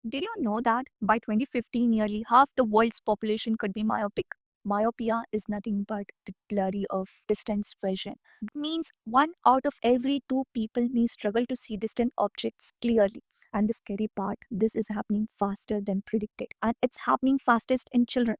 Did you know that by 2050, nearly half the world's population could be myopic? Myopia is nothing but the blurry of distance vision. It means one out of every two people may struggle to see distant objects clearly. And the scary part, this is happening faster than predicted. And it's happening fastest in children.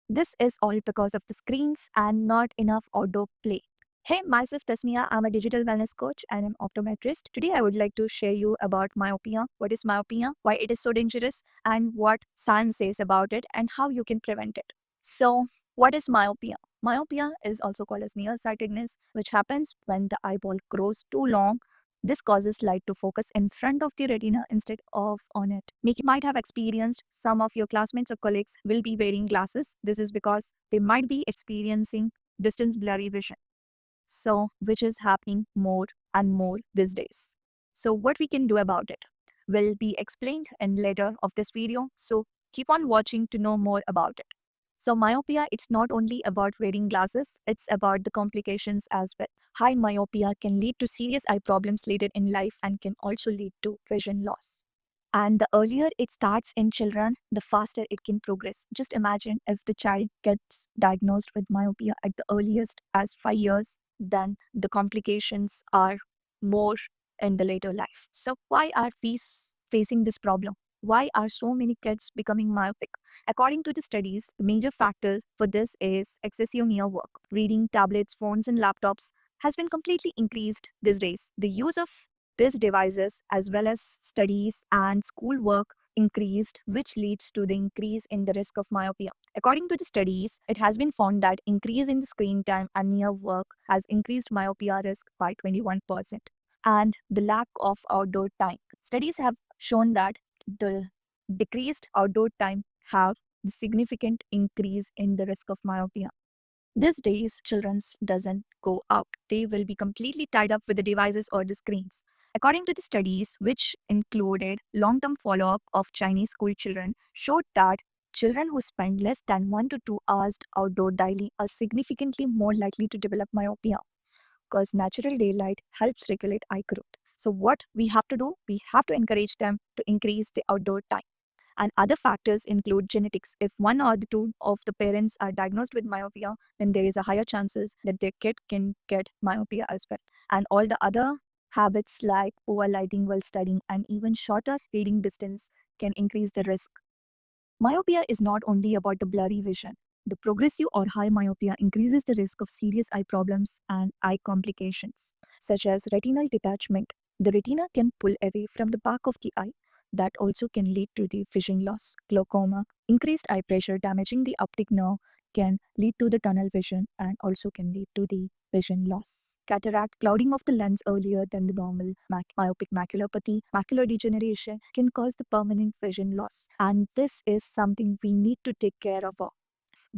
This is all because of the screens and not enough outdoor play. Hey, myself Tasmia. I'm a digital wellness coach and an optometrist. Today, I would like to share you about myopia. What is myopia? Why it is so dangerous? And what science says about it and how you can prevent it. So, what is myopia? Myopia is also called as nearsightedness, which happens when the eyeball grows too long. This causes light to focus in front of the retina instead of on it. You might have experienced some of your classmates or colleagues will be wearing glasses. This is because they might be experiencing distance blurry vision. So, which is happening more and more these days. So, what we can do about it will be explained in later of this video. So, keep on watching to know more about it. So, myopia, it's not only about wearing glasses, it's about the complications as well. High myopia can lead to serious eye problems later in life and can also lead to vision loss. And the earlier it starts in children, the faster it can progress. Just imagine if the child gets diagnosed with myopia at the earliest as 5 years, then the complications are more in the later life. So, why are we facing this problem? Why are so many kids becoming myopic? According to the studies, the major factors for this is excessive near work. Reading tablets, phones, and laptops has been completely increased these days. The use of these devices, as well as studies and schoolwork, increased, which leads to the increase in the risk of myopia. According to the studies, it has been found that increase in the screen time and near work has increased myopia risk by 21%. And the lack of outdoor time. Studies have shown that the decreased outdoor time have the significant increase in the risk of myopia. These days, children doesn't go out. They will be completely tied up with the devices or the screens. According to the studies, which included long-term follow-up of Chinese school children, showed that children who spend less than 1 to 2 hours outdoor daily are significantly more likely to develop myopia because natural daylight helps regulate eye growth. So what we have to do, we have to encourage them to increase the outdoor time. And other factors include genetics. If one or the two of the parents are diagnosed with myopia, then there is a higher chances that their kid can get myopia as well. And all the other habits like poor lighting while studying and even shorter reading distance can increase the risk. Myopia is not only about the blurry vision. The progressive or high myopia increases the risk of serious eye problems and eye complications, such as retinal detachment. The retina can pull away from the back of the eye. That also can lead to the vision loss. Glaucoma, increased eye pressure damaging the optic nerve can lead to the tunnel vision and also can lead to the vision loss. Cataract, clouding of the lens earlier than the normal, myopic maculopathy, macular degeneration can cause the permanent vision loss. And this is something we need to take care of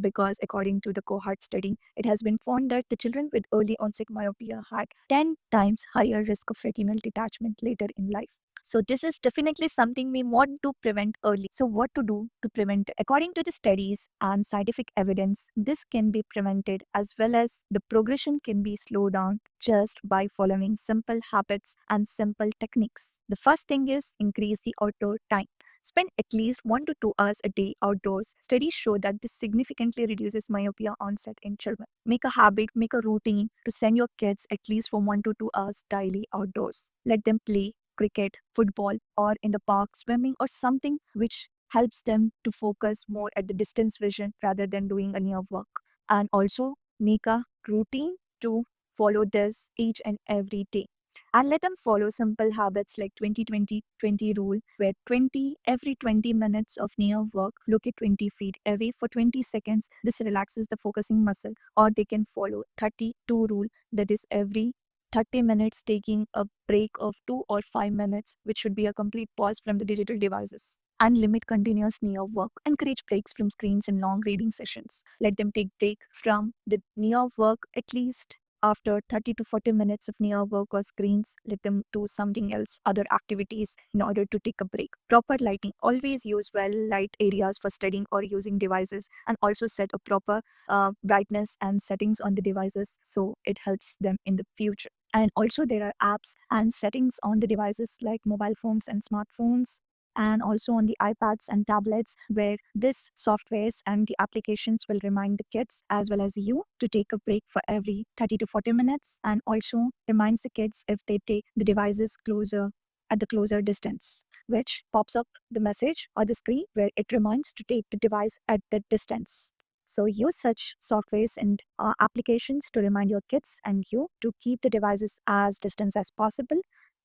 because according to the cohort study, it has been found that the children with early onset myopia had 10 times higher risk of retinal detachment later in life. So this is definitely something we want to prevent early. So what to do to prevent it? According to the studies and scientific evidence, this can be prevented as well as the progression can be slowed down just by following simple habits and simple techniques. The first thing is increase the outdoor time. Spend at least 1 to 2 hours a day outdoors. Studies show that this significantly reduces myopia onset in children. Make a habit, make a routine to send your kids at least for 1 to 2 hours daily outdoors. Let them play cricket, football, or in the park, swimming, or something which helps them to focus more at the distance vision rather than doing a near work. And also make a routine to follow this each and every day. And let them follow simple habits like 20-20-20 rule, where 20 every 20 minutes of near work, look at 20 feet away for 20 seconds. This relaxes the focusing muscle. Or they can follow 32 rule, that is every 30 minutes taking a break of 2 or 5 minutes, which should be a complete pause from the digital devices. And limit continuous near work. Encourage breaks from screens and long reading sessions. Let them take break from the near work at least after 30 to 40 minutes of near work or screens. Let them do something else, other activities in order to take a break. Proper lighting. Always use well light areas for studying or using devices, and also set a proper brightness and settings on the devices so it helps them in the future. And also there are apps and settings on the devices like mobile phones and smartphones and also on the iPads and tablets, where this softwares and the applications will remind the kids as well as you to take a break for every 30 to 40 minutes, and also reminds the kids if they take the devices closer at the closer distance, which pops up the message or the screen where it reminds to take the device at that distance. So use such softwares and applications to remind your kids and you to keep the devices as distant as possible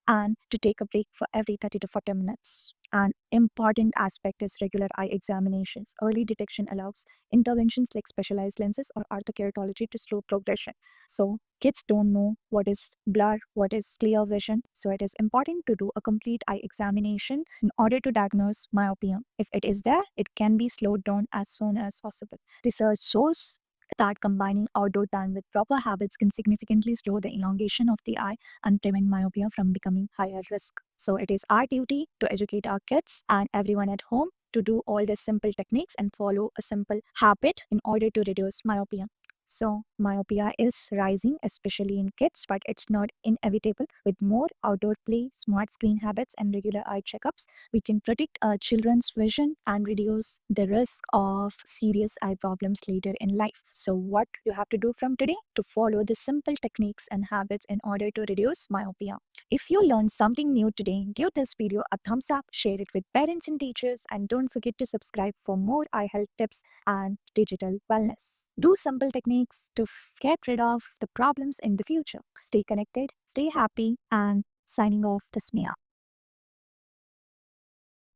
and to take a break for every 30 to 40 minutes. An important aspect is regular eye examinations. Early detection allows interventions like specialized lenses or orthokeratology to slow progression. So kids don't know what is blur, what is clear vision. So it is important to do a complete eye examination in order to diagnose myopia. If it is there, it can be slowed down as soon as possible. Research shows that combining outdoor time with proper habits can significantly slow the elongation of the eye and prevent myopia from becoming higher risk. So it is our duty to educate our kids and everyone at home to do all these simple techniques and follow a simple habit in order to reduce myopia. So, myopia is rising, especially in kids, but it's not inevitable. With more outdoor play, smart screen habits, and regular eye checkups, we can protect our children's vision and reduce the risk of serious eye problems later in life. So, what you have to do from today to follow the simple techniques and habits in order to reduce myopia. If you learned something new today, give this video a thumbs up, share it with parents and teachers, and don't forget to subscribe for more eye health tips and digital wellness. Do simple techniques to get rid of the problems in the future. Stay connected, stay happy, and signing off this Mia.